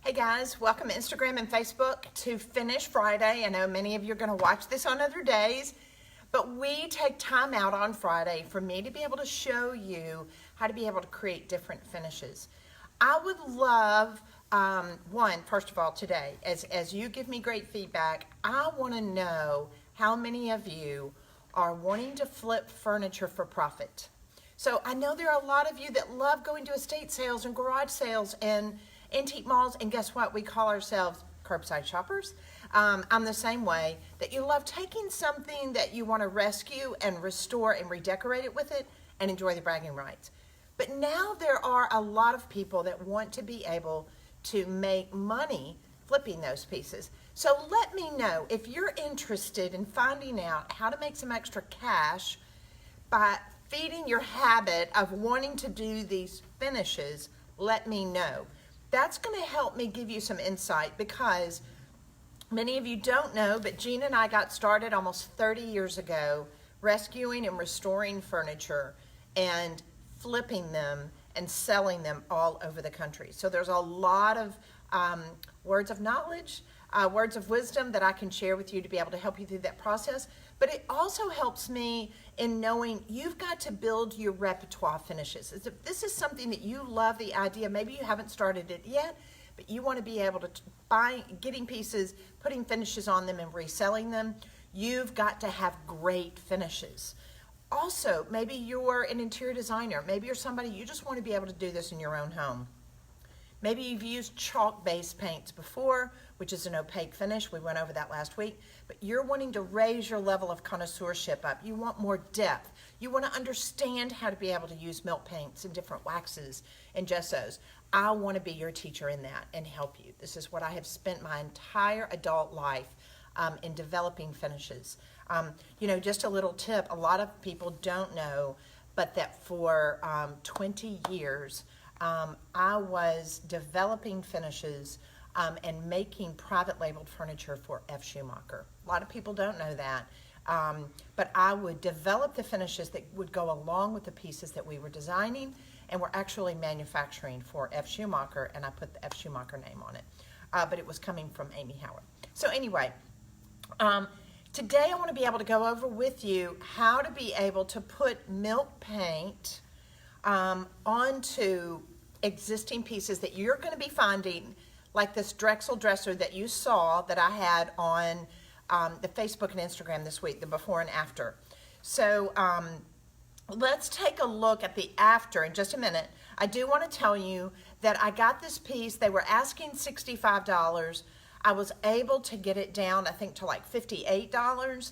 Hey guys, welcome to Instagram and Facebook to Finish Friday. I know many of you are going to watch this on other days, but we take time out on Friday for me to be able to show you how to be able to create different finishes. I would love, first of all, today, as you give me great feedback, I want to know how many of you are wanting to flip furniture for profit. So I know there are a lot of you that love going to estate sales and garage sales and antique malls, and guess what? We call ourselves curbside shoppers. I'm the same way, that you love taking something that you want to rescue and restore and redecorate it with it and enjoy the bragging rights. But now there are a lot of people that want to be able to make money flipping those pieces. So let me know if you're interested in finding out how to make some extra cash by feeding your habit of wanting to do these finishes. Let me know. That's going to help me give you some insight, because many of you don't know, but Gina and I got started almost 30 years ago rescuing and restoring furniture and flipping them and selling them all over the country. So there's a lot of words of knowledge, words of wisdom that I can share with you to be able to help you through that process. But it also helps me in knowing you've got to build your repertoire finishes. If this is something that you love the idea, maybe you haven't started it yet, but you want to be able to getting pieces, putting finishes on them and reselling them, you've got to have great finishes. Also, maybe you're an interior designer. Maybe you're somebody, you just want to be able to do this in your own home. Maybe you've used chalk-based paints before, which is an opaque finish. We went over that last week. But you're wanting to raise your level of connoisseurship up. You want more depth. You want to understand how to be able to use milk paints and different waxes and gessos. I want to be your teacher in that and help you. This is what I have spent my entire adult life in developing finishes. Just a little tip, a lot of people don't know, but that for 20 years, I was developing finishes and making private labeled furniture for F. Schumacher. A lot of people don't know that, but I would develop the finishes that would go along with the pieces that we were designing and were actually manufacturing for F. Schumacher, and I put the F. Schumacher name on it, but it was coming from Amy Howard. So anyway, today I want to be able to go over with you how to be able to put milk paint onto existing pieces that you're going to be finding, like this Drexel dresser that you saw that I had on the Facebook and Instagram this week, the before and after. So let's take a look at the after in just a minute. I do want to tell you that I got this piece. They were asking $65. I was able to get it down, I think, to like $58.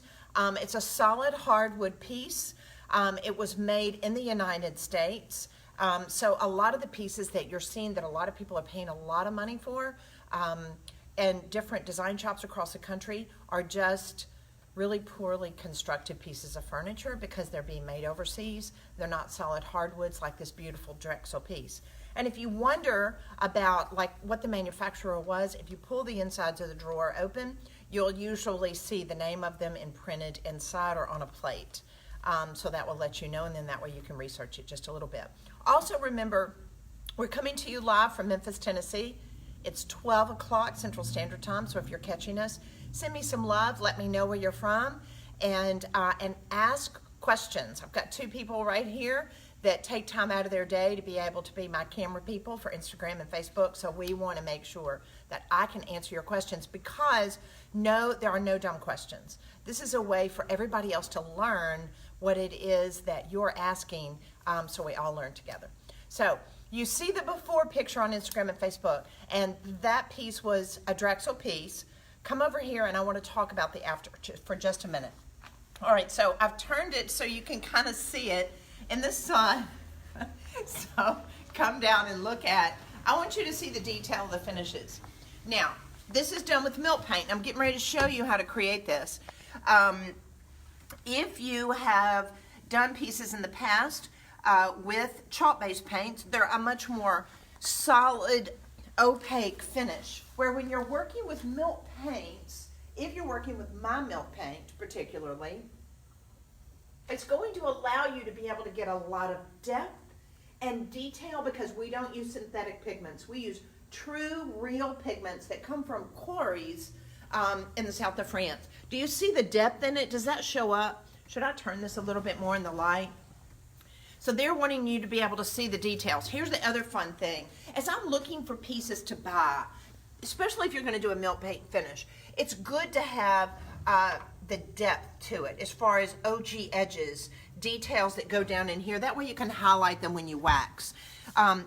It's a solid hardwood piece. It was made in the United States. So a lot of the pieces that you're seeing that a lot of people are paying a lot of money for, and different design shops across the country, are just really poorly constructed pieces of furniture because they're being made overseas. They're not solid hardwoods like this beautiful Drexel piece. And if you wonder about like what the manufacturer was, if you pull the insides of the drawer open, you'll usually see the name of them imprinted inside or on a plate. So that will let you know, and then that way you can research it just a little bit. Also remember, we're coming to you live from Memphis, Tennessee. It's 12 o'clock Central Standard Time, so if you're catching us, send me some love, let me know where you're from, and ask questions. I've got two people right here that take time out of their day to be able to be my camera people for Instagram and Facebook, so we want to make sure that I can answer your questions, because no, there are no dumb questions. This is a way for everybody else to learn what it is that you're asking, so we all learn together. So you see the before picture on Instagram and Facebook, and that piece was a Drexel piece. Come over here and I want to talk about the after for just a minute. All right, so I've turned it so you can kind of see it in the sun. So come down and look at, I want you to see the detail of the finishes. Now, this is done with milk paint. I'm getting ready to show you how to create this. If you have done pieces in the past with chalk-based paints, they're a much more solid, opaque finish. Where when you're working with milk paints, if you're working with my milk paint particularly, it's going to allow you to be able to get a lot of depth and detail, because we don't use synthetic pigments. We use true, real pigments that come from quarries in the south of France. Do you see the depth in it? Does that show up? Should I turn this a little bit more in the light? So they're wanting you to be able to see the details. Here's the other fun thing. As I'm looking for pieces to buy, especially if you're going to do a milk paint finish, it's good to have the depth to it as far as OG edges, details that go down in here. That way you can highlight them when you wax.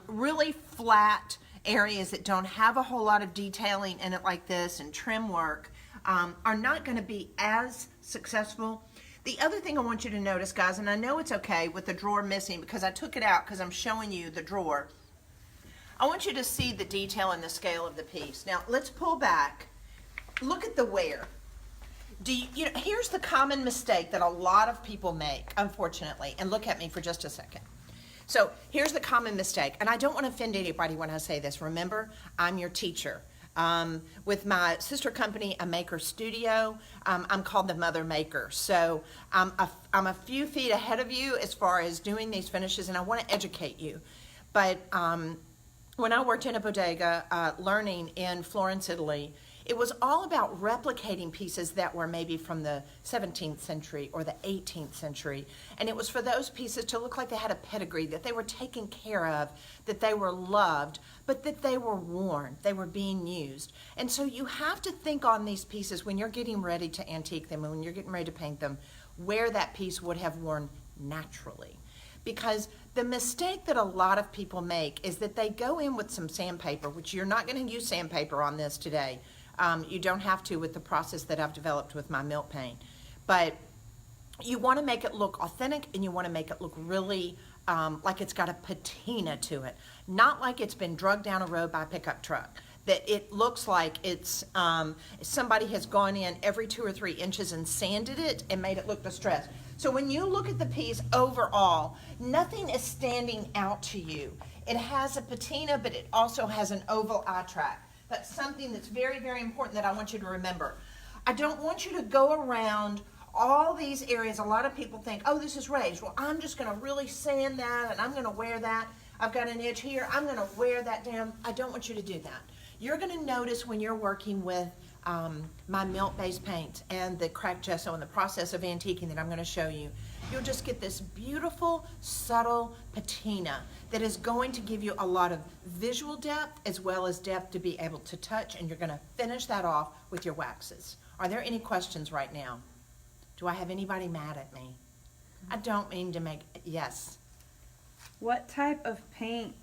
Really flat areas that don't have a whole lot of detailing in it like this and trim work are not going to be as successful. The other thing I want you to notice, guys, and I know it's okay with the drawer missing because I took it out because I'm showing you the drawer. I want you to see the detail and the scale of the piece. Now, let's pull back. Look at the wear. Here's the common mistake that a lot of people make, unfortunately, and look at me for just a second. So here's the common mistake, and I don't want to offend anybody when I say this. Remember, I'm your teacher. With my sister company, A Maker Studio, I'm called the Mother Maker. So I'm a few feet ahead of you as far as doing these finishes, and I want to educate you. But when I worked in a bodega learning in Florence, Italy, it was all about replicating pieces that were maybe from the 17th century or the 18th century. And it was for those pieces to look like they had a pedigree, that they were taken care of, that they were loved, but that they were worn, they were being used. And so you have to think on these pieces when you're getting ready to antique them and when you're getting ready to paint them, where that piece would have worn naturally. Because the mistake that a lot of people make is that they go in with some sandpaper, which you're not going to use sandpaper on this today. You don't have to with the process that I've developed with my milk paint. But you want to make it look authentic and you want to make it look really like it's got a patina to it. Not like it's been drugged down a road by a pickup truck. That it looks like it's somebody has gone in every 2 or 3 inches and sanded it and made it look distressed. So when you look at the piece overall, nothing is standing out to you. It has a patina, but it also has an oval eye track. That's something that's very, very important that I want you to remember. I don't want you to go around all these areas. A lot of people think, oh, this is raised. Well, I'm just going to really sand that and I'm going to wear that. I've got an edge here. I'm going to wear that down. I don't want you to do that. You're going to notice when you're working with my milk-based paints and the cracked gesso and the process of antiquing that I'm going to show you, you'll just get this beautiful, subtle patina that is going to give you a lot of visual depth as well as depth to be able to touch, and you're going to finish that off with your waxes. Are there any questions right now? Do I have anybody mad at me? I don't mean to make, yes. What type of paint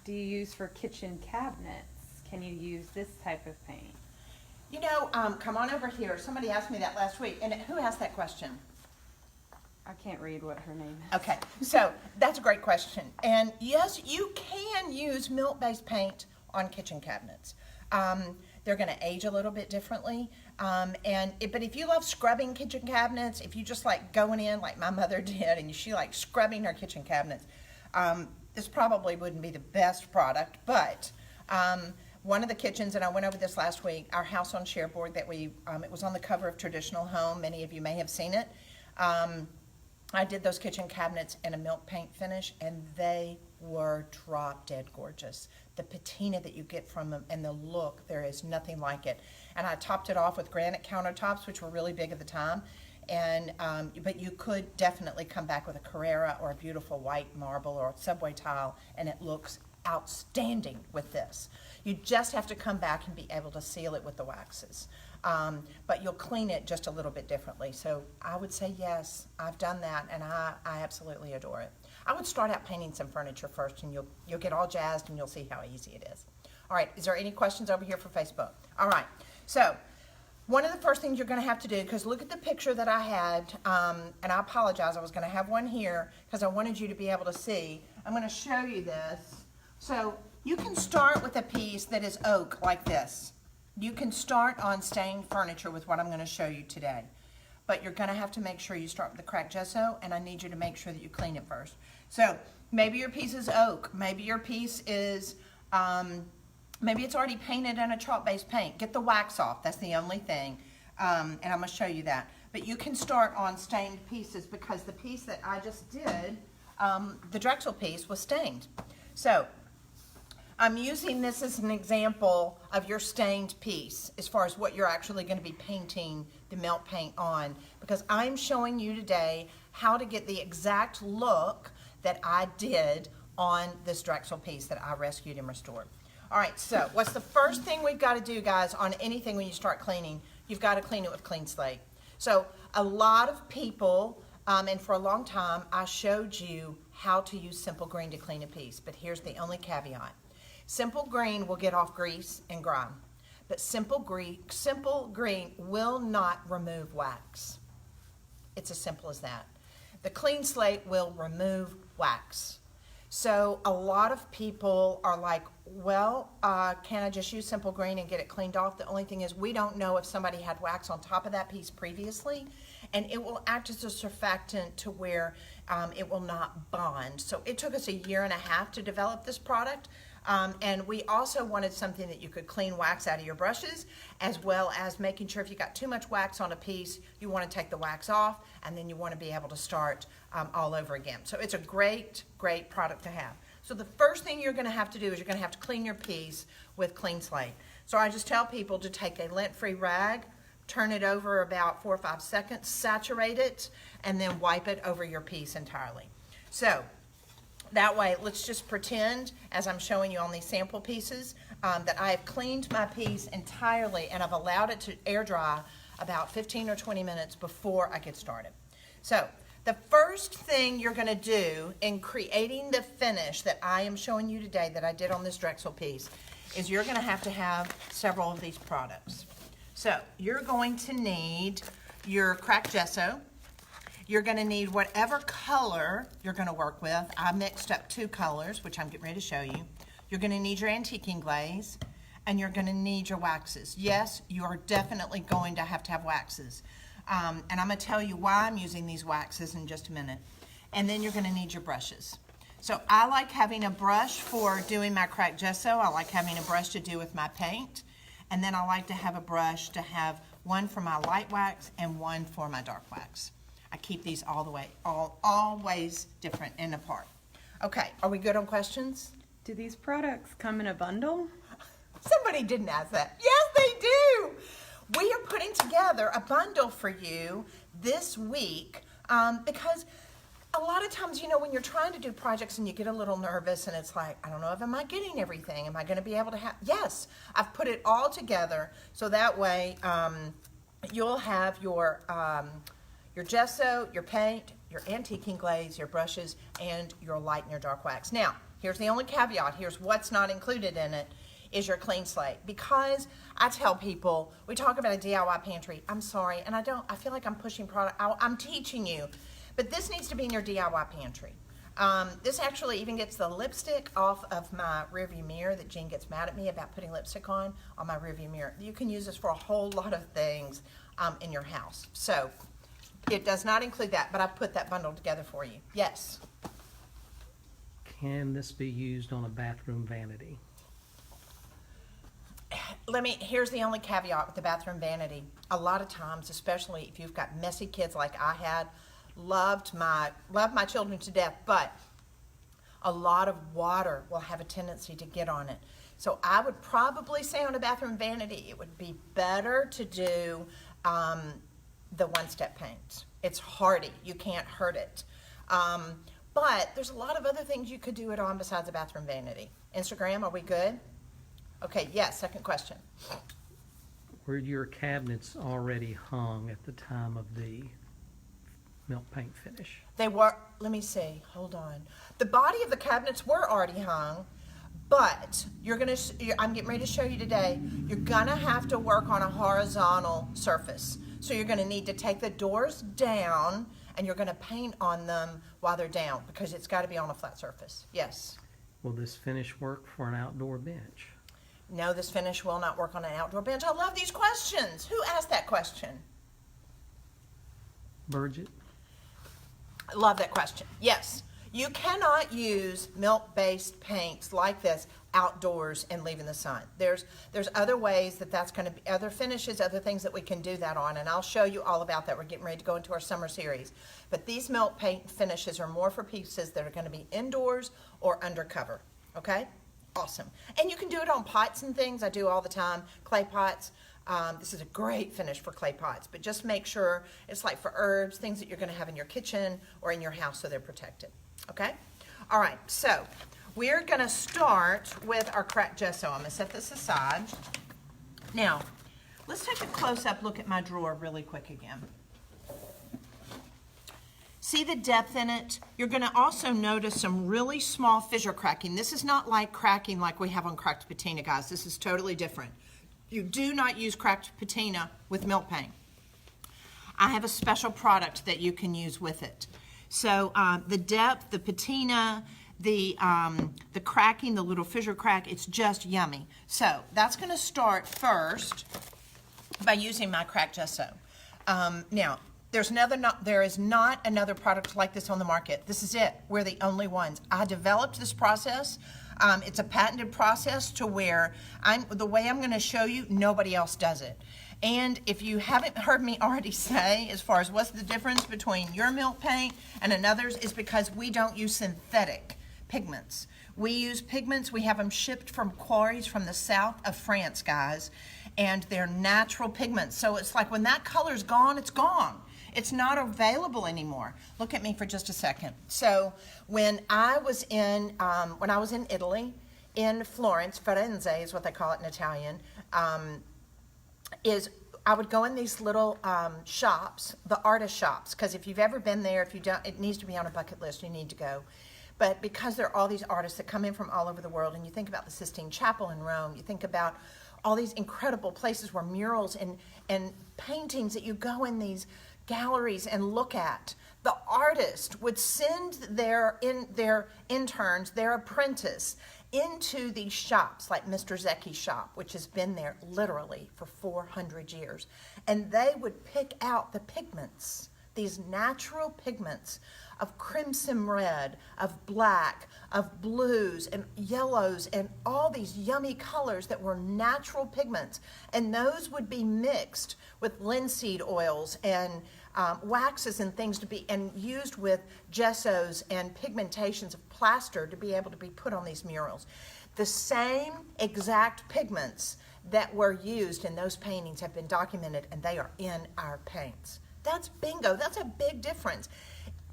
do you use for kitchen cabinets? Can you use this type of paint? You know, come on over here. Somebody asked me that last week, and who asked that question? I can't read what her name is. Okay, so that's a great question. And yes, you can use milk-based paint on kitchen cabinets. They're going to age a little bit differently. But if you love scrubbing kitchen cabinets, if you just like going in like my mother did and she liked scrubbing her kitchen cabinets, this probably wouldn't be the best product. But one of the kitchens, and I went over this last week, our house on Cherbourg that it was on the cover of Traditional Home. Many of you may have seen it. I did those kitchen cabinets in a milk paint finish, and they were drop dead gorgeous. The patina that you get from them and the look, there is nothing like it. And I topped it off with granite countertops, which were really big at the time. But you could definitely come back with a Carrara or a beautiful white marble or a subway tile, and it looks outstanding with this. You just have to come back and be able to seal it with the waxes. But you'll clean it just a little bit differently. So I would say yes, I've done that, and I absolutely adore it. I would start out painting some furniture first, and you'll get all jazzed, and you'll see how easy it is. All right, is there any questions over here for Facebook? All right, so one of the first things you're going to have to do, because look at the picture that I had, and I apologize, I was going to have one here because I wanted you to be able to see. I'm going to show you this. So you can start with a piece that is oak like this. You can start on stained furniture with what I'm going to show you today. But you're going to have to make sure you start with the cracked gesso, and I need you to make sure that you clean it first. So maybe your piece is oak. Maybe your piece is, maybe it's already painted in a chalk-based paint. Get the wax off. That's the only thing. And I'm going to show you that. But you can start on stained pieces because the piece that I just did, the Drexel piece, was stained. So I'm using this as an example of your stained piece as far as what you're actually going to be painting the melt paint on, because I'm showing you today how to get the exact look that I did on this Drexel piece that I rescued and restored. All right, so what's the first thing we've got to do, guys, on anything when you start cleaning? You've got to clean it with clean slate. So a lot of people, and for a long time, I showed you how to use simple green to clean a piece, but here's the only caveat. Simple green will get off grease and grime, but simple green will not remove wax. It's as simple as that. The clean slate will remove wax. So a lot of people are like, well, can I just use simple green and get it cleaned off? The only thing is we don't know if somebody had wax on top of that piece previously, and it will act as a surfactant to where it will not bond. So it took us 1.5 years to develop this product. And we also wanted something that you could clean wax out of your brushes, as well as making sure if you got too much wax on a piece, you want to take the wax off, and then you want to be able to start all over again. So it's a great, great product to have. So the first thing you're going to have to do is you're going to have to clean your piece with clean slate. So I just tell people to take a lint-free rag, turn it over about 4 or 5 seconds, saturate it, and then wipe it over your piece entirely. So that way, let's just pretend, as I'm showing you on these sample pieces, that I have cleaned my piece entirely and I've allowed it to air dry about 15 or 20 minutes before I get started. So the first thing you're going to do in creating the finish that I am showing you today that I did on this Drexel piece is you're going to have several of these products. So you're going to need your cracked gesso. You're going to need whatever color you're going to work with. I mixed up 2 colors, which I'm getting ready to show you. You're going to need your antiquing glaze, and you're going to need your waxes. Yes, you are definitely going to have waxes. And I'm going to tell you why I'm using these waxes in just a minute. And then you're going to need your brushes. So I like having a brush for doing my cracked gesso. I like having a brush to do with my paint. And then I like to have a brush to have one for my light wax and one for my dark wax. I keep these always different and apart. Okay, are we good on questions? Do these products come in a bundle? Somebody didn't ask that. Yes, they do. We are putting together a bundle for you this week because a lot of times, you know, when you're trying to do projects and you get a little nervous and it's like, I don't know if am I getting everything? Am I going to be able to have? Yes, I've put it all together so that way you'll have your gesso, your paint, your antiquing glaze, your brushes, and your light and your dark wax. Now, here's the only caveat. Here's what's not included in it is your clean slate. Because I tell people, we talk about a DIY pantry. I'm sorry, and I feel like I'm pushing product. I'm teaching you. But this needs to be in your DIY pantry. This actually even gets the lipstick off of my rearview mirror that Jean gets mad at me about putting lipstick on my rearview mirror. You can use this for a whole lot of things in your house. So it does not include that, but I put that bundle together for you. Yes? Can this be used on a bathroom vanity? Here's the only caveat with the bathroom vanity. A lot of times, especially if you've got messy kids like I had, loved my children to death, but a lot of water will have a tendency to get on it. So I would probably say on a bathroom vanity, it would be better to do the one-step paint. It's hardy. You can't hurt it. But there's a lot of other things you could do it on besides a bathroom vanity. Instagram, are we good? Okay, yes, second question. Were your cabinets already hung at the time of the milk paint finish? They were, let me see, hold on. The body of the cabinets were already hung, but I'm getting ready to show you today, you're gonna have to work on a horizontal surface. So you're gonna need to take the doors down and you're gonna paint on them while they're down because it's gotta be on a flat surface. Yes? Will this finish work for an outdoor bench? No, this finish will not work on an outdoor bench. I love these questions. Who asked that question? Bridget? I love that question. Yes. You cannot use milk-based paints like this outdoors and leave in the sun. There's other ways that's going to be, other finishes, other things that we can do that on, and I'll show you all about that. We're getting ready to go into our summer series. But these milk paint finishes are more for pieces that are going to be indoors or undercover, okay? awesome. And you can do it on pots and things. I do all the time, clay pots. This is a great finish for clay pots, but just make sure it's like for herbs, things that you're going to have in your kitchen or in your house so they're protected. Okay? All right, so we're going to start with our cracked gesso. I'm going to set this aside. Now, let's take a close-up look at my drawer really quick again. See the depth in it? You're going to also notice some really small fissure cracking. This is not like cracking like we have on cracked patina, guys. This is totally different. You do not use cracked patina with milk paint. I have a special product that you can use with it. So the depth, the patina, the cracking, the little fissure crack, it's just yummy. So that's going to start first by using my cracked gesso. Now, there is not another product like this on the market. This is it. We're the only ones. I developed this process. It's a patented process to where the way I'm going to show you, nobody else does it. And if you haven't heard me already say, as far as what's the difference between your milk paint and another's, is because we don't use synthetic pigments. We use pigments, we have them shipped from quarries from the south of France, guys, and they're natural pigments. So it's like when that color's gone, it's gone. It's not available anymore. Look at me for just a second. So when I was in Italy, in Florence, Firenze is what they call it in Italian, I would go in these little shops, the artist shops, because if you've ever been there, if you don't, it needs to be on a bucket list, you need to go. But because there are all these artists that come in from all over the world, and you think about the Sistine Chapel in Rome, you think about all these incredible places where murals and paintings that you go in these galleries and look at. The artist would send their interns, their apprentice, into these shops like Mr. Zecchi's shop, which has been there literally for 400 years. And they would pick out the pigments, these natural pigments of crimson red, of black, of blues and yellows, and all these yummy colors that were natural pigments. And those would be mixed with linseed oils and waxes and things and used with gessos and pigmentations of plaster to be able to be put on these murals. The same exact pigments that were used in those paintings have been documented, and they are in our paints. That's bingo. That's a big difference.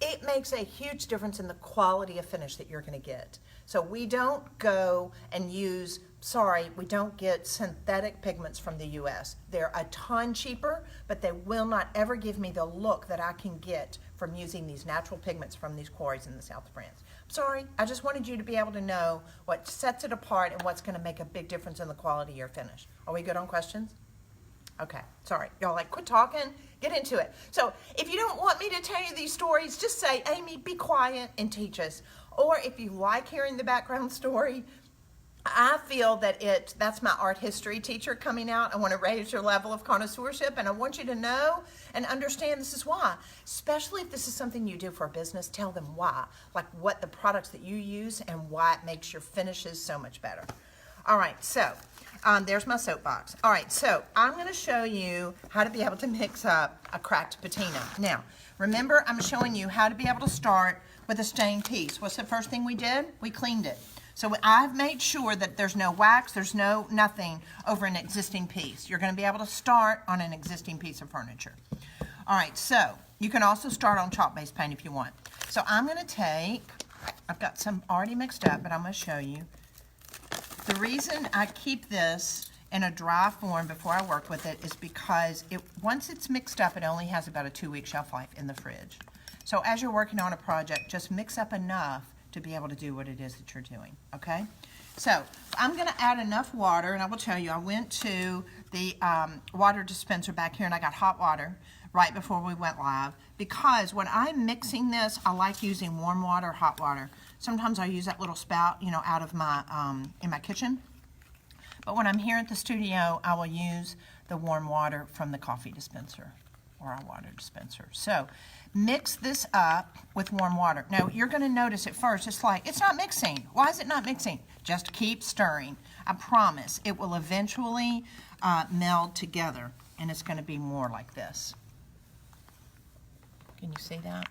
It makes a huge difference in the quality of finish that you're going to get. So we don't go and we don't get synthetic pigments from the U.S. They're a ton cheaper, but they will not ever give me the look that I can get from using these natural pigments from these quarries in the south of France. Sorry, I just wanted you to be able to know what sets it apart and what's going to make a big difference in the quality of your finish. Are we good on questions? Okay, sorry. Y'all quit talking, get into it. So if you don't want me to tell you these stories, just say, Amy, be quiet and teach us. Or if you like hearing the background story, I feel that that's my art history teacher coming out. I want to raise your level of connoisseurship, and I want you to know and understand this is why. Especially if this is something you do for a business, tell them why. Like what the products that you use and why it makes your finishes so much better. All right, so there's my soapbox. All right, so I'm going to show you how to be able to mix up a cracked patina. Now, remember, I'm showing you how to be able to start with a stained piece. What's the first thing we did? We cleaned it. So I've made sure that there's no wax, there's nothing over an existing piece. You're going to be able to start on an existing piece of furniture. All right, so you can also start on chalk-based paint if you want. So I'm going to I've got some already mixed up, but I'm going to show you. The reason I keep this in a dry form before I work with it is because once it's mixed up, it only has about a 2-week shelf life in the fridge. So as you're working on a project, just mix up enough to be able to do what it is that you're doing, okay? So I'm going to add enough water, and I will tell you, I went to the water dispenser back here, and I got hot water right before we went live, because when I'm mixing this, I like using warm water, hot water. Sometimes I use that little spout, out of my, in my kitchen. But when I'm here at the studio, I will use the warm water from the coffee dispenser or our water dispenser. So mix this up with warm water. Now, you're going to notice at first, it's not mixing. Why is it not mixing? Just keep stirring. I promise it will eventually meld together, and it's going to be more like this. Can you see that?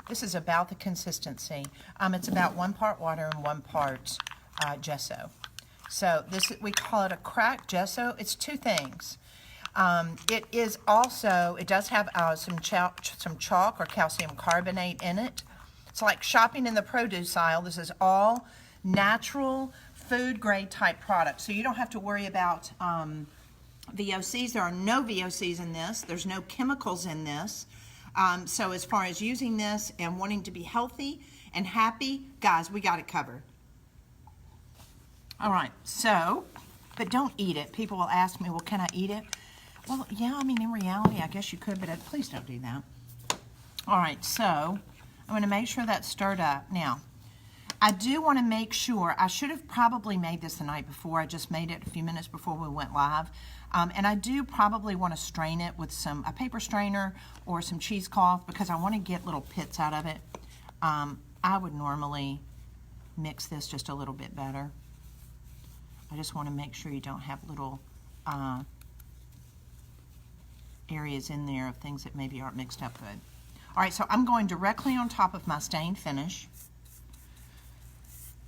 This is about the consistency. It's about 1 part water and 1 part gesso. So this, we call it a cracked gesso. It's two things. It is also, it does have some chalk or calcium carbonate in it. It's like shopping in the produce aisle. This is all natural food grade type product. So you don't have to worry about VOCs. There are no VOCs in this. There's no chemicals in this. So as far as using this and wanting to be healthy and happy, guys, we got it covered. All right, so, but don't eat it. People will ask me, well, can I eat it? Well, yeah, I mean, in reality, I guess you could, but please don't do that. All right, so I'm going to make sure that's stirred up. Now, I do want to make sure, I should have probably made this the night before. I just made it a few minutes before we went live. And I do probably want to strain it with a paper strainer or some cheesecloth because I want to get little pits out of it. I would normally mix this just a little bit better. I just want to make sure you don't have little areas in there of things that maybe aren't mixed up good. All right, so I'm going directly on top of my stain finish.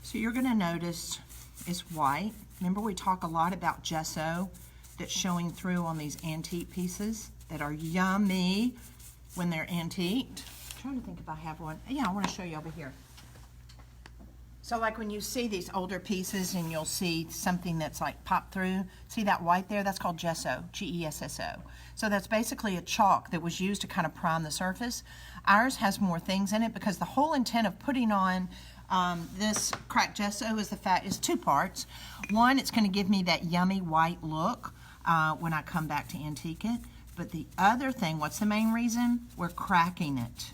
So you're going to notice it's white. Remember we talk a lot about gesso that's showing through on these antique pieces that are yummy when they're antiqued. I'm trying to think if I have one. Yeah, I want to show you over here. So like when you see these older pieces and you'll see something that's like popped through, see that white there? That's called gesso, G-E-S-S-O. So that's basically a chalk that was used to kind of prime the surface. Ours has more things in it because the whole intent of putting on this cracked gesso is two parts. One, it's going to give me that yummy white look when I come back to antique it. But the other thing, what's the main reason? We're cracking it.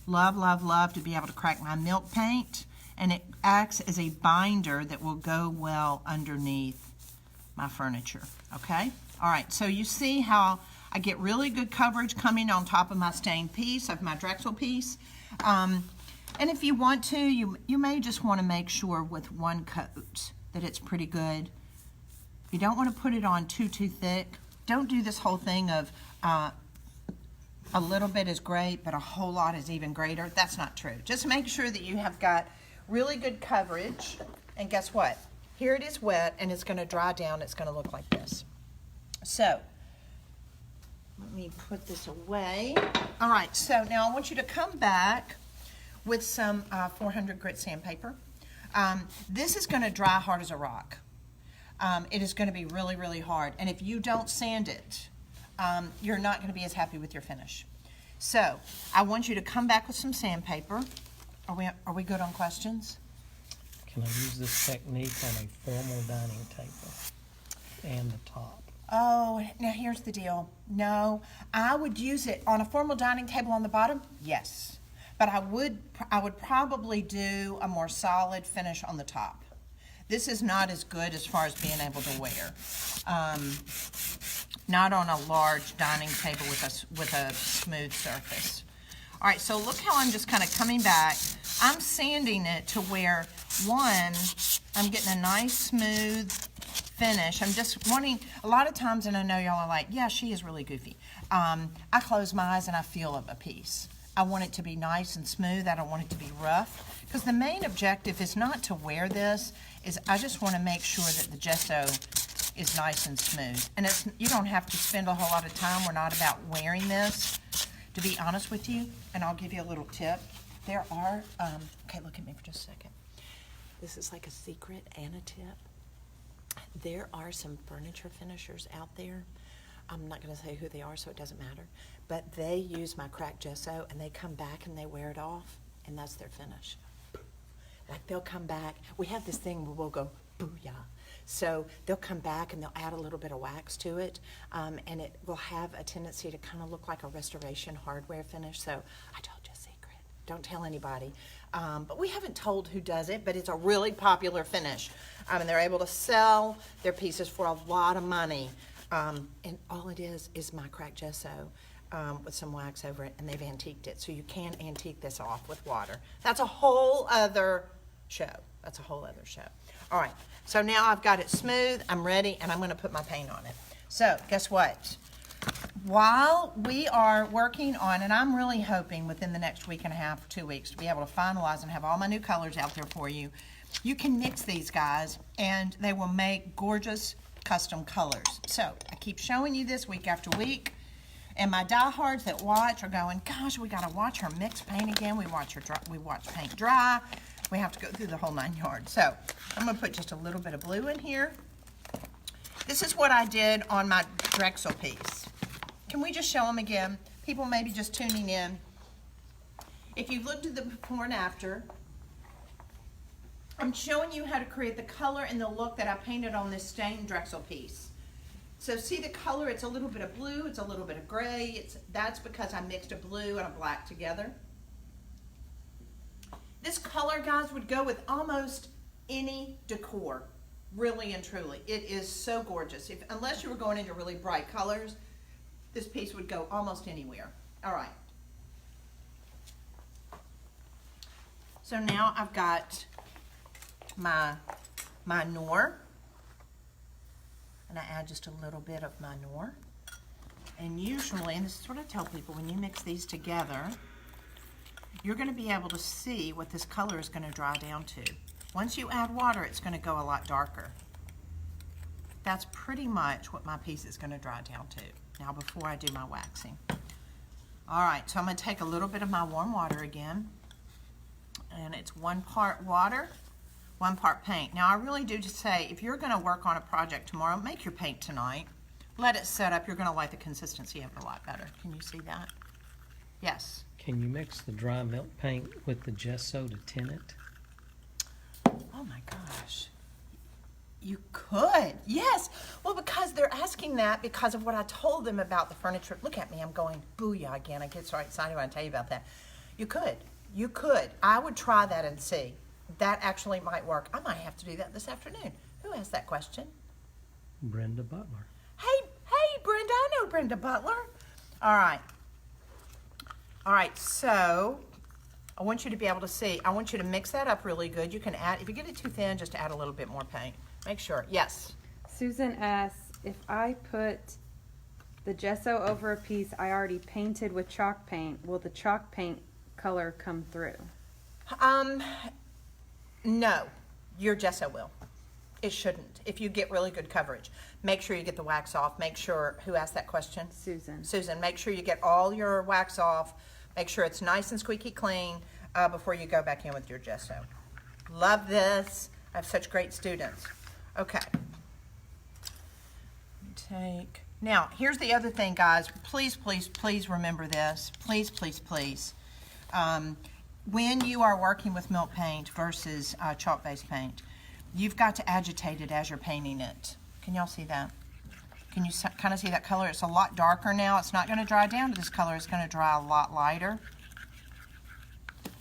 Love, love, love to be able to crack my milk paint. And it acts as a binder that will go well underneath my furniture, okay? All right, so you see how I get really good coverage coming on top of my stained piece, of my Drexel piece. And if you want to, you may just want to make sure with one coat that it's pretty good. You don't want to put it on too thick. Don't do this whole thing of a little bit is great, but a whole lot is even greater. That's not true. Just make sure that you have got really good coverage, and guess what? Here it is wet, and it's going to dry down. It's going to look like this. So, let me put this away. All right, so now I want you to come back with some 400 grit sandpaper. This is going to dry hard as a rock. It is going to be really, really hard, and if you don't sand it, you're not going to be as happy with your finish. So, I want you to come back with some sandpaper. Are we good on questions? Can I use this technique on a formal dining table and the top? Oh, now here's the deal. No, I would use it on a formal dining table on the bottom, yes. But I would probably do a more solid finish on the top. This is not as good as far as being able to wear. Not on a large dining table with a smooth surface. All right, so look how I'm just kind of coming back. I'm sanding it to where, one, I'm getting a nice smooth finish. I'm just wanting, a lot of times, and I know y'all are like, yeah, she is really goofy. I close my eyes and I feel a piece. I want it to be nice and smooth. I don't want it to be rough. Because the main objective is not to wear this, is I just want to make sure that the gesso is nice and smooth. And you don't have to spend a whole lot of time. We're not about wearing this. To be honest with you, and I'll give you a little tip, there are, okay, look at me for just a second. This is like a secret and a tip. There are some furniture finishers out there. I'm not going to say who they are, so it doesn't matter. But they use my cracked gesso, and they come back and they wear it off, and that's their finish. Like they'll come back. We have this thing where we'll go, booyah. So they'll come back and they'll add a little bit of wax to it, and it will have a tendency to kind of look like a restoration hardware finish. So I told you a secret. Don't tell anybody. But we haven't told who does it, but it's a really popular finish. And they're able to sell their pieces for a lot of money. And all it is my cracked gesso with some wax over it, and they've antiqued it. So you can antique this off with water. That's a whole other show. That's a whole other show. All right, so now I've got it smooth, I'm ready, and I'm gonna put my paint on it. So, guess what? While we are working on, and I'm really hoping within the next week and a half, 2 weeks, to be able to finalize and have all my new colors out there for you, you can mix these, guys, and they will make gorgeous custom colors. So I keep showing you this week after week, and my diehards that watch are going, gosh, we got to watch her mix paint again. We watch paint dry. We have to go through the whole 9 yards. So I'm going to put just a little bit of blue in here. This is what I did on my Drexel piece. Can we just show them again? People maybe just tuning in. If you've looked at the before and after, I'm showing you how to create the color and the look that I painted on this stained Drexel piece. So see the color, it's a little bit of blue, it's a little bit of gray. That's because I mixed a blue and a black together. This color, guys, would go with almost any decor, really and truly. It is so gorgeous. Unless you were going into really bright colors, this piece would go almost anywhere. All right. So now I've got my Noir, and I add just a little bit of my Noir. And usually, and this is what I tell people, when you mix these together, you're going to be able to see what this color is going to dry down to. Once you add water, it's going to go a lot darker. That's pretty much what my piece is going to dry down to. Now, before I do my waxing. All right, so I'm going to take a little bit of my warm water again, and it's 1 part water, 1 part paint. Now, I really do just say, if you're going to work on a project tomorrow, make your paint tonight. Let it set up. You're going to like the consistency of it a lot better. Can you see that? Yes. Can you mix the dry milk paint with the gesso to tint it? Oh my gosh. You could, yes. Well, because they're asking that because of what I told them about the furniture. Look at me, I'm going booyah again. I get so excited when I tell you about that. You could. I would try that and see. That actually might work. I might have to do that this afternoon. Who asked that question? Brenda Butler. Hey, Brenda, I know Brenda Butler. All right, so I want you to be able to see. I want you to mix that up really good. You can add, if you get it too thin, just add a little bit more paint. Make sure. Yes. Susan asks, if I put the gesso over a piece I already painted with chalk paint, will the chalk paint color come through? No, your gesso will. It shouldn't. If you get really good coverage, make sure you get the wax off. Make sure, who asked that question? Susan, make sure you get all your wax off. Make sure it's nice and squeaky clean before you go back in with your gesso. Love this. I have such great students. Okay. Now, here's the other thing, guys. Please, please, please remember this. Please, please, please. When you are working with milk paint versus chalk-based paint, you've got to agitate it as you're painting it. Can y'all see that? Can you kind of see that color? It's a lot darker now. It's not going to dry down to this color. It's going to dry a lot lighter,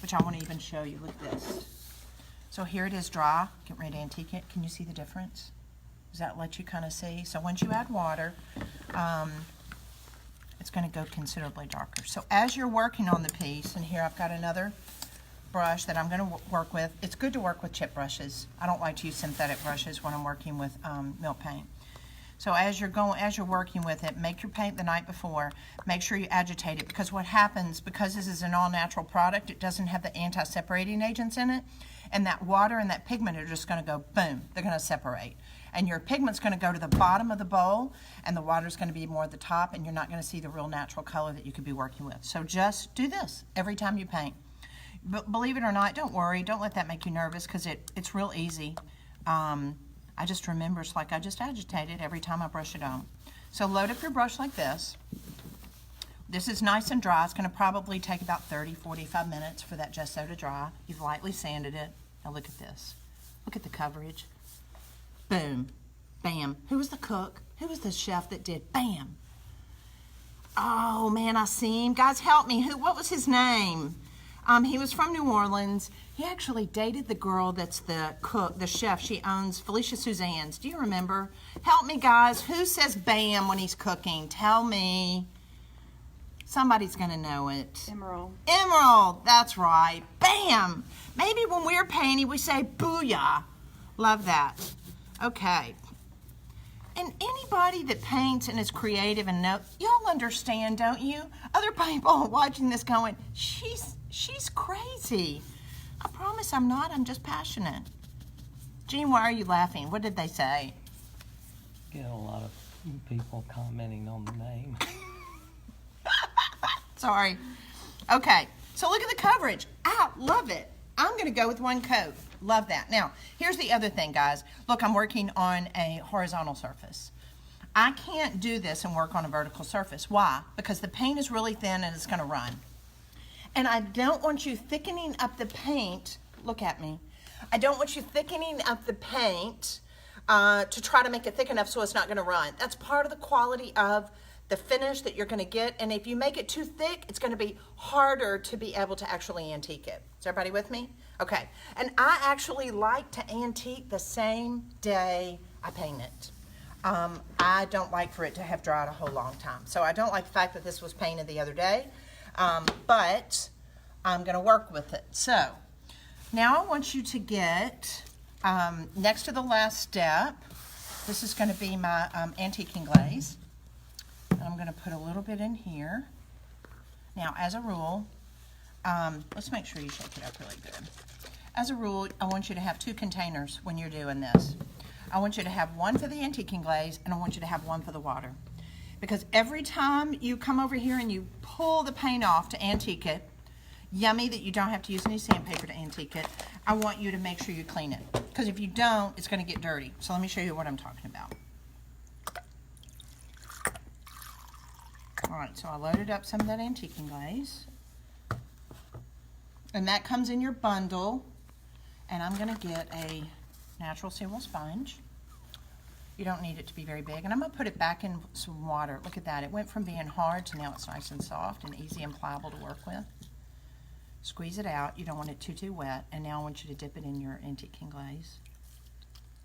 which I want to even show you. Look at this. So here it is dry. Get ready to antique it. Can you see the difference? Does that let you kind of see? So once you add water, it's going to go considerably darker. So as you're working on the piece, and here I've got another brush that I'm going to work with. It's good to work with chip brushes. I don't like to use synthetic brushes when I'm working with milk paint. So as you're working with it, make your paint the night before. Make sure you agitate it, because what happens, because this is an all-natural product, it doesn't have the anti-separating agents in it, and that water and that pigment are just going to go boom. They're going to separate, and your pigment's going to go to the bottom of the bowl, and the water's going to be more at the top, and you're not going to see the real natural color that you could be working with. So just do this every time you paint. But believe it or not, don't worry. Don't let that make you nervous, because it's real easy. I just remember it's like I just agitate it every time I brush it on. So load up your brush like this. This is nice and dry. It's going to probably take about 30, 45 minutes for that gesso to dry. You've lightly sanded it. Now look at this. Look at the coverage. Boom. Bam. Who was the cook? Who was the chef that did? Bam. Oh, man, I see him. Guys, help me. What was his name? He was from New Orleans. He actually dated the girl that's the cook, the chef. She owns Felicia Suzanne's. Do you remember? Help me, guys. Who says bam when he's cooking? Tell me. Somebody's going to know it. Emerald. That's right. Bam. Maybe when we're painting, we say booyah. Love that. Okay. And anybody that paints and is creative and y'all understand, don't you? Other people watching this going, she's crazy. I promise I'm not. I'm just passionate. Gene, why are you laughing? What did they say? Get a lot of people commenting on the name. Sorry. Okay, so look at the coverage. I love it. I'm going to go with one coat. Love that. Now, here's the other thing, guys. Look, I'm working on a horizontal surface. I can't do this and work on a vertical surface. Why? Because the paint is really thin and it's going to run. And I don't want you thickening up the paint. Look at me. I don't want you thickening up the paint to try to make it thick enough so it's not going to run. That's part of the quality of the finish that you're going to get. And if you make it too thick, it's going to be harder to be able to actually antique it. Is everybody with me? Okay. And I actually like to antique the same day I paint it. I don't like for it to have dried a whole long time. So I don't like the fact that this was painted the other day, but I'm going to work with it. So now I want you to get, next to the last step, this is going to be my antiquing glaze. And I'm going to put a little bit in here. Now, as a rule, let's make sure you shake it up really good. As a rule, I want you to have 2 containers when you're doing this. I want you to have one for the antiquing glaze, and I want you to have one for the water. Because every time you come over here and you pull the paint off to antique it, yummy that you don't have to use any sandpaper to antique it, I want you to make sure you clean it. Because if you don't, it's going to get dirty. So let me show you what I'm talking about. All right, so I loaded up some of that antiquing glaze. And that comes in your bundle. And I'm going to get a natural seawall sponge. You don't need it to be very big. And I'm going to put it back in some water. Look at that. It went from being hard to now it's nice and soft and easy and pliable to work with. Squeeze it out. You don't want it too wet. And now I want you to dip it in your antiquing glaze.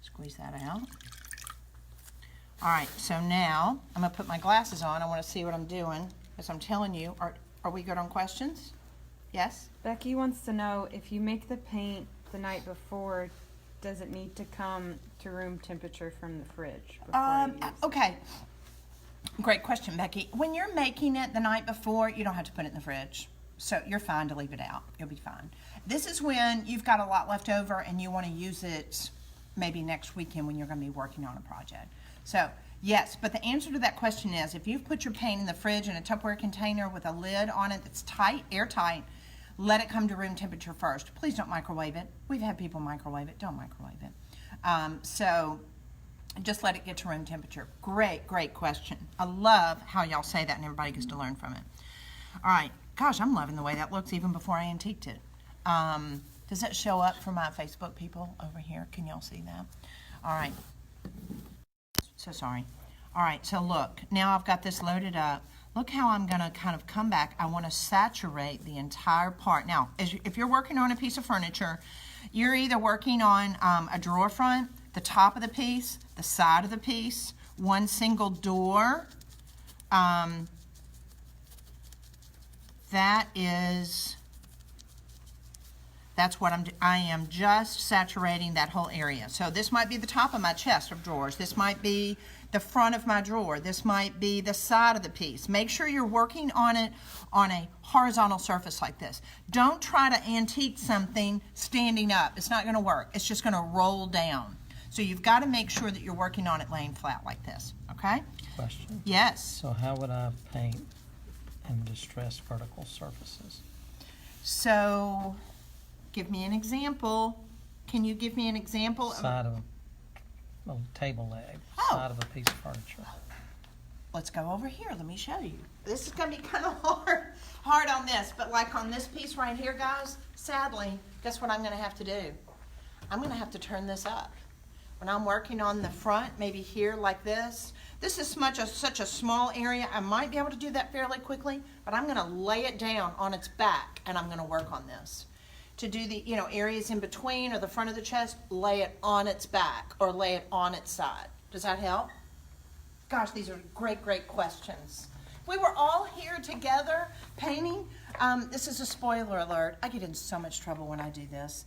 Squeeze that out. All right, so now I'm going to put my glasses on. I want to see what I'm doing. As I'm telling you, are we good on questions? Yes? Becky wants to know, if you make the paint the night before, does it need to come to room temperature from the fridge before you use it? Okay. Great question, Becky. When you're making it the night before, you don't have to put it in the fridge. So you're fine to leave it out. You'll be fine. This is when you've got a lot left over and you want to use it maybe next weekend when you're going to be working on a project. So, yes, but the answer to that question is, if you've put your paint in the fridge in a Tupperware container with a lid on it that's tight, airtight, let it come to room temperature first. Please don't microwave it. We've had people microwave it. Don't microwave it. So just let it get to room temperature. Great, great question. I love how y'all say that and everybody gets to learn from it. All right. Gosh, I'm loving the way that looks even before I antiqued it. Does that show up for my Facebook people over here? Can y'all see that? All right. So sorry. All right, so look, now I've got this loaded up. Look how I'm going to kind of come back. I want to saturate the entire part. Now, if you're working on a piece of furniture, you're either working on a drawer front, the top of the piece, the side of the piece, one single door. That's what I am just saturating that whole area. So this might be the top of my chest of drawers. This might be the front of my drawer. This might be the side of the piece. Make sure you're working on it on a horizontal surface like this. Don't try to antique something standing up. It's not going to work. It's just going to roll down. So you've got to make sure that you're working on it laying flat like this. Okay? Question. Yes. So how would I paint and distress vertical surfaces? So give me an example. Can you give me an example? Side of a table leg, side of a piece of furniture. Let's go over here. Let me show you. This is going to be kind of hard on this, but like on this piece right here, guys, sadly, guess what I'm going to have to do? I'm going to have to turn this up. When I'm working on the front, maybe here like this, this is such a small area. I might be able to do that fairly quickly, but I'm going to lay it down on its back, and I'm going to work on this. To do the areas in between or the front of the chest, lay it on its back or lay it on its side. Does that help? Gosh, these are great, great questions. We were all here together painting. This is a spoiler alert. I get in so much trouble when I do this,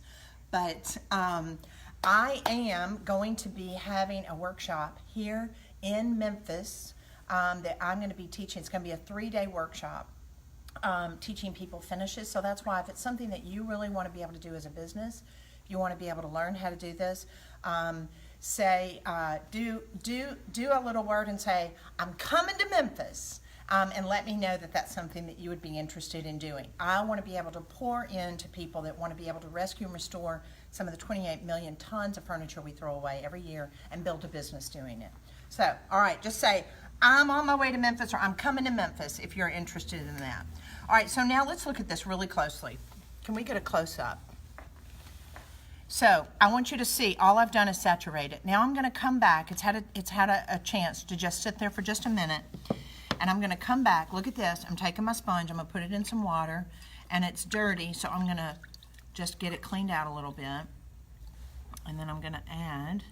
but I am going to be having a workshop here in Memphis that I'm going to be teaching. It's going to be a 3-day workshop. Teaching people finishes. So that's why if it's something that you really want to be able to do as a business, you want to be able to learn how to do this, do a little word and say, I'm coming to Memphis, and let me know that that's something that you would be interested in doing. I want to be able to pour into people that want to be able to rescue and restore some of the 28 million tons of furniture we throw away every year and build a business doing it. So, all right, just say, I'm on my way to Memphis, or I'm coming to Memphis if you're interested in that. All right, so now let's look at this really closely. Can we get a close-up? So I want you to see, all I've done is saturate it. Now I'm going to come back. It's had a chance to just sit there for just a minute. And I'm going to come back. Look at this. I'm taking my sponge. I'm going to put it in some water. And it's dirty, so I'm going to just get it cleaned out a little bit. And then I'm going to add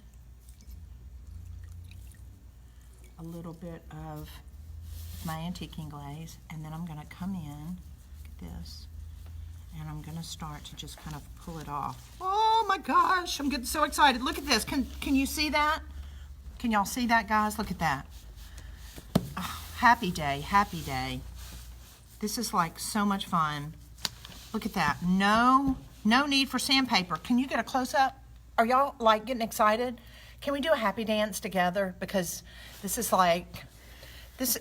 a little bit of my antiquing glaze. And then I'm going to come in, look at this. And I'm going to start to just kind of pull it off. Oh my gosh, I'm getting so excited. Look at this. Can you see that? Can y'all see that, guys? Look at that. Oh, happy day, happy day. This is like so much fun. Look at that. No need for sandpaper. Can you get a close-up? Are y'all like getting excited? Can we do a happy dance together? Because this is like,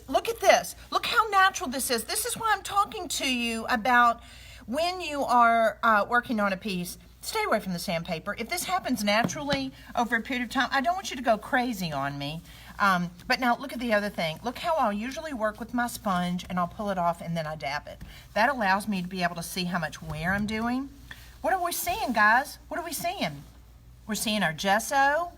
look at this. Look how natural this is. This is why I'm talking to you about when you are working on a piece, stay away from the sandpaper. If this happens naturally over a period of time, I don't want you to go crazy on me. But now look at the other thing. Look how I'll usually work with my sponge and I'll pull it off and then I dab it. That allows me to be able to see how much wear I'm doing. What are we seeing, guys? What are we seeing? We're seeing our gesso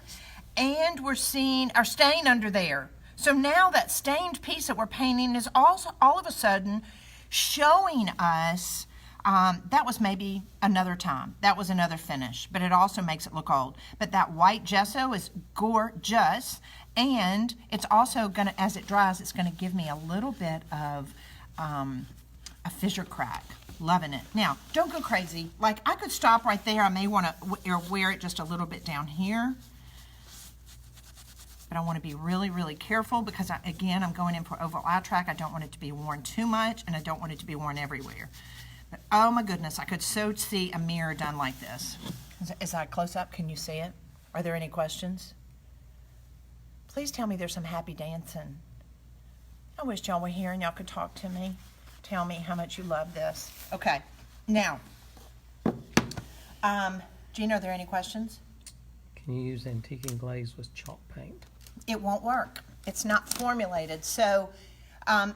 and we're seeing our stain under there. So now that stained piece that we're painting is also all of a sudden showing us that was maybe another time. That was another finish, but it also makes it look old. But that white gesso is gorgeous, and it's also gonna, as it dries, it's gonna give me a little bit of a fissure crack. Loving it. Now, don't go crazy. Like, I could stop right there. I may wanna wear it just a little bit down here. But I want to be really, really careful because, again, I'm going in for oval eye track. I don't want it to be worn too much, and I don't want it to be worn everywhere. But, oh my goodness, I could so see a mirror done like this. Is that close up? Can you see it? Are there any questions? Please tell me there's some happy dancing. I wish y'all were here and y'all could talk to me. Tell me how much you love this. Okay, now, Gina, are there any questions? Can you use antiquing glaze with chalk paint? It won't work. It's not formulated. So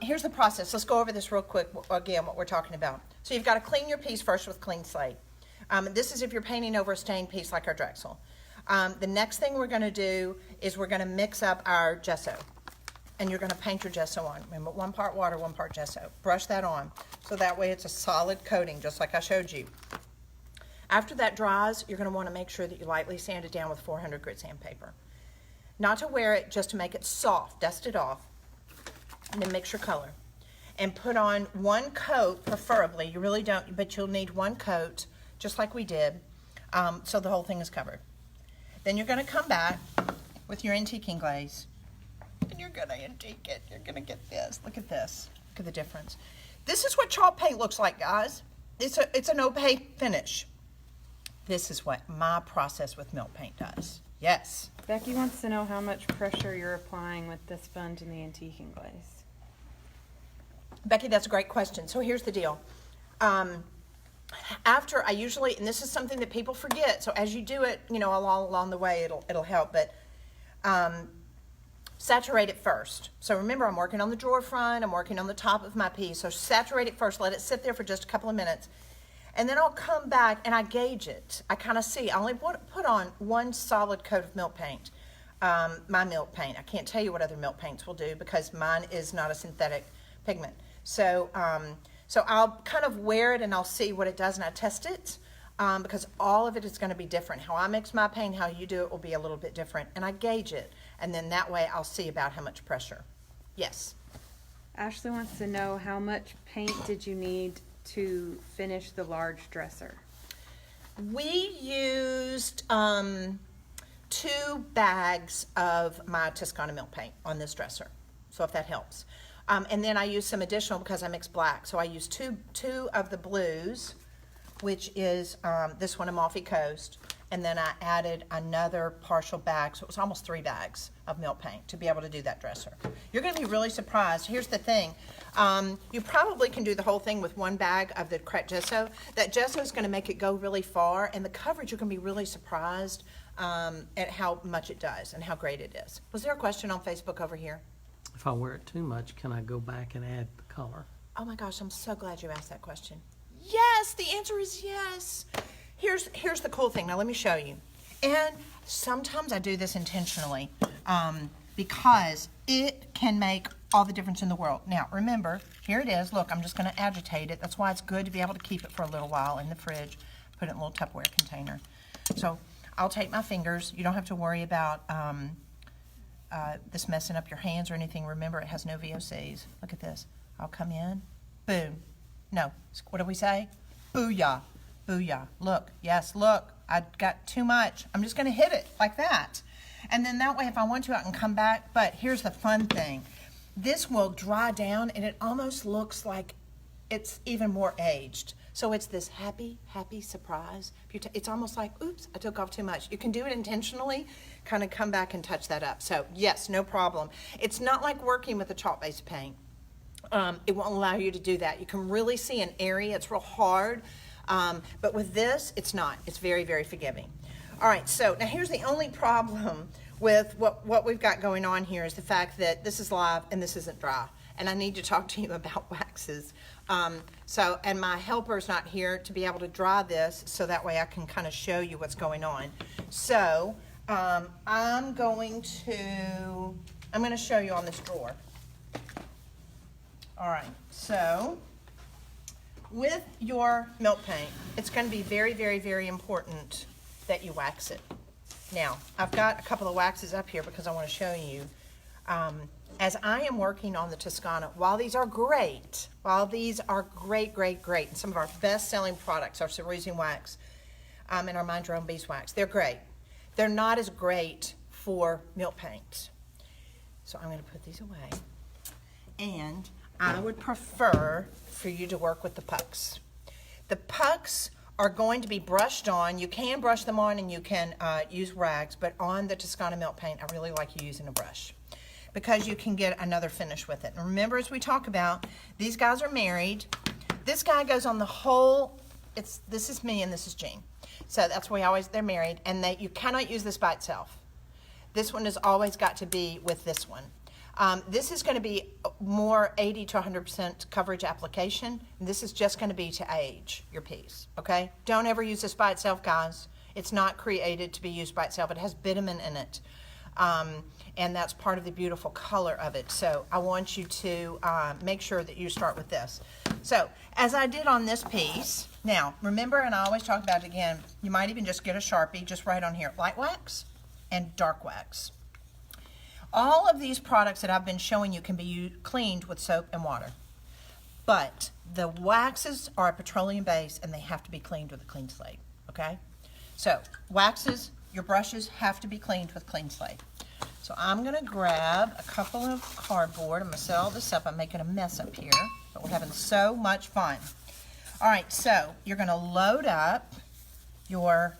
here's the process. Let's go over this real quick again, what we're talking about. So you've got to clean your piece first with clean slate. This is if you're painting over a stained piece like our Drexel. The next thing we're going to do is we're going to mix up our gesso. And you're going to paint your gesso on. Remember, 1 part water, 1 part gesso. Brush that on. So that way it's a solid coating, just like I showed you. After that dries, you're going to want to make sure that you lightly sand it down with 400 grit sandpaper. Not to wear it, just to make it soft. Dust it off. And then mix your color. And put on 1 coat, preferably. You really don't, but you'll need 1 coat, just like we did, so the whole thing is covered. Then you're going to come back with your antiquing glaze. And you're going to antique it. You're going to get this. Look at this. Look at the difference. This is what chalk paint looks like, guys. It's an opaque finish. This is what my process with milk paint does. Yes. Becky wants to know how much pressure you're applying with the sponge and the antiquing glaze. Becky, that's a great question. So here's the deal. After I usually, and this is something that people forget, so as you do it, you know, along the way, it'll help, but saturate it first. So remember, I'm working on the drawer front, I'm working on the top of my piece, so saturate it first, let it sit there for just a couple of minutes. And then I'll come back and I gauge it. I kind of see. I only put on 1 solid coat of milk paint, my milk paint. I can't tell you what other milk paints will do because mine is not a synthetic pigment. So, so I'll kind of wear it and I'll see what it does and I test it because all of it is going to be different. How I mix my paint, how you do it will be a little bit different. And I gauge it. And then that way I'll see about how much pressure. Yes. Ashley wants to know how much paint did you need to finish the large dresser? We used 2 bags of my Toscana milk paint on this dresser, so if that helps. And then I used some additional because I mixed black, so I used two of the blues, which is this one, Amalfi Coast, and then I added another partial bag, so it was almost 3 bags of milk paint to be able to do that dresser. You're going to be really surprised. Here's the thing. You probably can do the whole thing with 1 bag of the cracked gesso. That gesso is going to make it go really far, and the coverage, you're going to be really surprised at how much it does and how great it is. Was there a question on Facebook over here? If I wear it too much, can I go back and add the color? Oh my gosh, I'm so glad you asked that question. Yes, the answer is yes. Here's the cool thing. Now let me show you. And sometimes I do this intentionally because it can make all the difference in the world. Now remember, here it is. Look, I'm just going to agitate it. That's why it's good to be able to keep it for a little while in the fridge. Put it in a little Tupperware container. So I'll take my fingers. You don't have to worry about this messing up your hands or anything. Remember, it has no VOCs. Look at this. I'll come in. Boom. No. What do we say? Booyah. Booyah. Look. Yes, look. I got too much. I'm just going to hit it like that. And then that way, if I want to, I can come back. But here's the fun thing. This will dry down, and it almost looks like it's even more aged. So it's this happy, happy surprise. It's almost like, oops, I took off too much. You can do it intentionally, kind of come back and touch that up. So yes, no problem. It's not like working with a chalk-based paint. It won't allow you to do that. You can really see an area. It's real hard. But with this, it's not. It's very, very forgiving. All right, so now here's the only problem with what we've got going on here is the fact that this is live and this isn't dry. And I need to talk to you about waxes. And my helper's not here to be able to dry this, so that way I can kind of show you what's going on. So I'm going to show you on this drawer. All right, so with your milk paint, it's going to be very, very, very important that you wax it. Now, I've got a couple of waxes up here because I want to show you. As I am working on the Toscana, while these are great, great, and some of our best-selling products, our cerusing wax and our Mind Your Own beeswax, they're great. They're not as great for milk paint. So I'm going to put these away. And I would prefer for you to work with the pucks. The pucks are going to be brushed on. You can brush them on and you can use rags, but on the Toscana milk paint, I really like you using a brush because you can get another finish with it. And remember, as we talk about, these guys are married. This guy goes on the whole, this is me and this is Jean. So that's why they're married, and you cannot use this by itself. This one has always got to be with this one. This is going to be more 80 to 100% coverage application. And this is just going to be to age your piece, okay? Don't ever use this by itself, guys. It's not created to be used by itself. It has bitumen in it, and that's part of the beautiful color of it. So I want you to make sure that you start with this. So as I did on this piece, now remember, and I always talk about it again, you might even just get a Sharpie, just write on here, light wax and dark wax. All of these products that I've been showing you can be cleaned with soap and water. But the waxes are a petroleum base and they have to be cleaned with a clean slate, okay? So waxes, your brushes have to be cleaned with clean slate. So I'm gonna grab a couple of cardboard. I'm gonna set all this up. I'm making a mess up here, but we're having so much fun. All right, so you're gonna load up your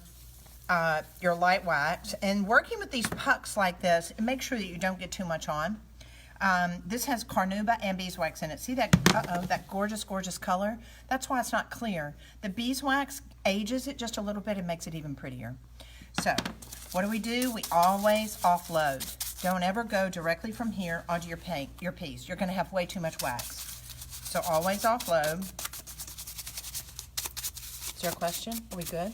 light wax, and working with these pucks like this, and make sure that you don't get too much on. This has carnauba and beeswax in it. See that, that gorgeous, gorgeous color? That's why it's not clear. The beeswax ages it just a little bit and makes it even prettier. So, what do? We always offload. Don't ever go directly from here onto your piece. You're gonna have way too much wax. So always offload. Is there a question? Are we good?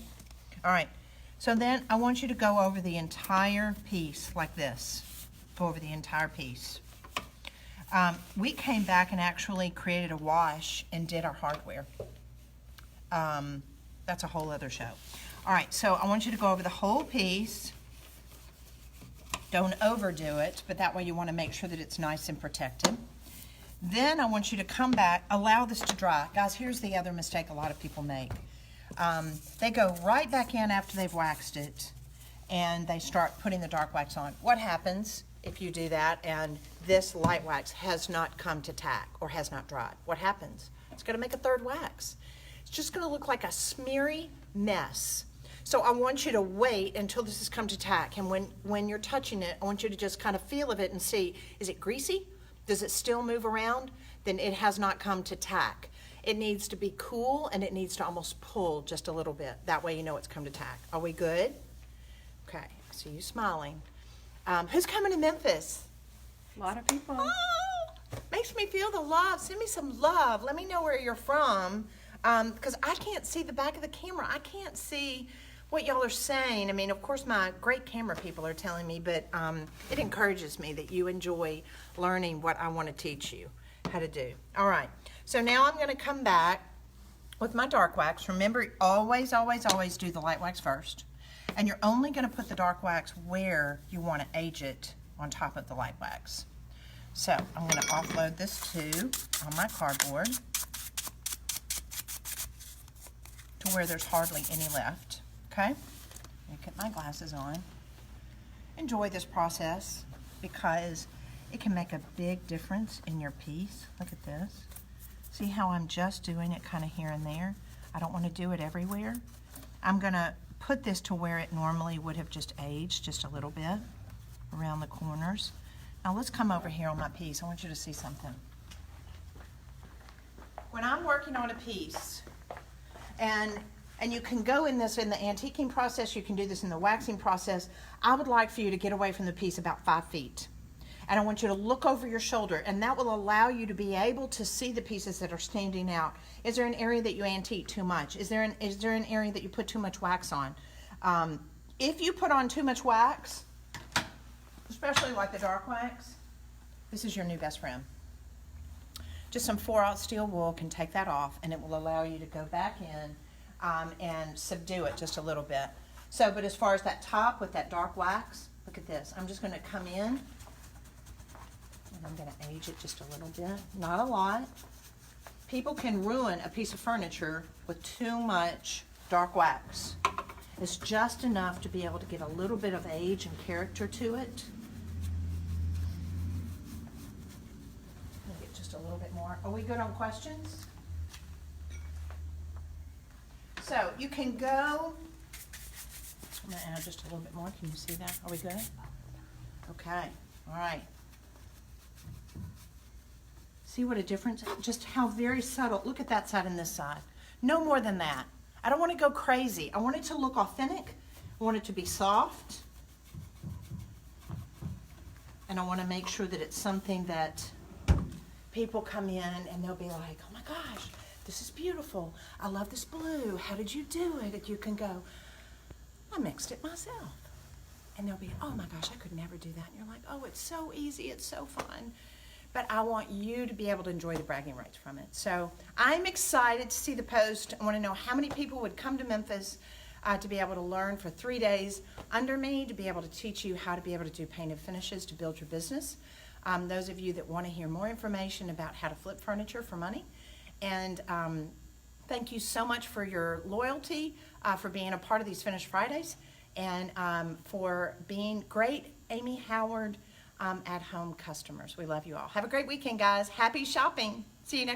All right. So then I want you to go over the entire piece like this. Go over the entire piece. We came back and actually created a wash and did our hardware. That's a whole other show. All right, so I want you to go over the whole piece. Don't overdo it, but that way you want to make sure that it's nice and protected. Then I want you to come back, allow this to dry. Guys, here's the other mistake a lot of people make. They go right back in after they've waxed it and they start putting the dark wax on. What happens if you do that and this light wax has not come to tack or has not dried? What happens? It's going to make a third wax. It's just going to look like a smeary mess. So I want you to wait until this has come to tack, and when you're touching it, I want you to just kind of feel of it and see, is it greasy? Does it still move around? Then it has not come to tack. It needs to be cool, and it needs to almost pull just a little bit. That way you know it's come to tack. Are we good? Okay, I see you smiling. Who's coming to Memphis? A lot of people. Oh, makes me feel the love. Send me some love. Let me know where you're from, because I can't see the back of the camera. I can't see what y'all are saying. I mean, of course, my great camera people are telling me, but it encourages me that you enjoy learning what I want to teach you how to do. All right, so now I'm going to come back with my dark wax. Remember, always, always, always do the light wax first. And you're only going to put the dark wax where you want to age it on top of the light wax. So I'm going to offload this tube on my cardboard to where there's hardly any left. Okay? Let me get my glasses on. Enjoy this process because it can make a big difference in your piece. Look at this. See how I'm just doing it kind of here and there? I don't want to do it everywhere. I'm going to put this to where it normally would have just aged just a little bit around the corners. Now let's come over here on my piece. I want you to see something. When I'm working on a piece, and you can go in this in the antiquing process, you can do this in the waxing process, I would like for you to get away from the piece about 5 feet. And I want you to look over your shoulder, and that will allow you to be able to see the pieces that are standing out. Is there an area that you antique too much? Is there an area that you put too much wax on? If you put on too much wax, especially like the dark wax, this is your new best friend. Just some 4/0 steel wool can take that off, and it will allow you to go back in and subdue it just a little bit. So, but as far as that top with that dark wax, look at this. I'm just going to come in, and I'm going to age it just a little bit, not a lot. People can ruin a piece of furniture with too much dark wax. It's just enough to be able to get a little bit of age and character to it. Get just a little bit more. Are we good on questions? So you can go, I'm going to add just a little bit more. Can you see that? Are we good? Okay, all right. See what a difference, just how very subtle. Look at that side and this side. No more than that. I don't want to go crazy. I want it to look authentic. I want it to be soft. And I want to make sure that it's something that people come in and they'll be like, oh my gosh, this is beautiful. I love this blue. How did you do it? And you can go, I mixed it myself. And they'll be, oh my gosh, I could never do that. And you're like, oh, it's so easy. It's so fun. But I want you to be able to enjoy the bragging rights from it. So I'm excited to see the post. I want to know how many people would come to Memphis to be able to learn for 3 days under me, to be able to teach you how to be able to do painted finishes to build your business. Those of you that want to hear more information about how to flip furniture for money. And thank you so much for your loyalty, for being a part of these Finish Fridays, and for being great Amy Howard at-home customers. We love you all. Have a great weekend, guys. Happy shopping. See you next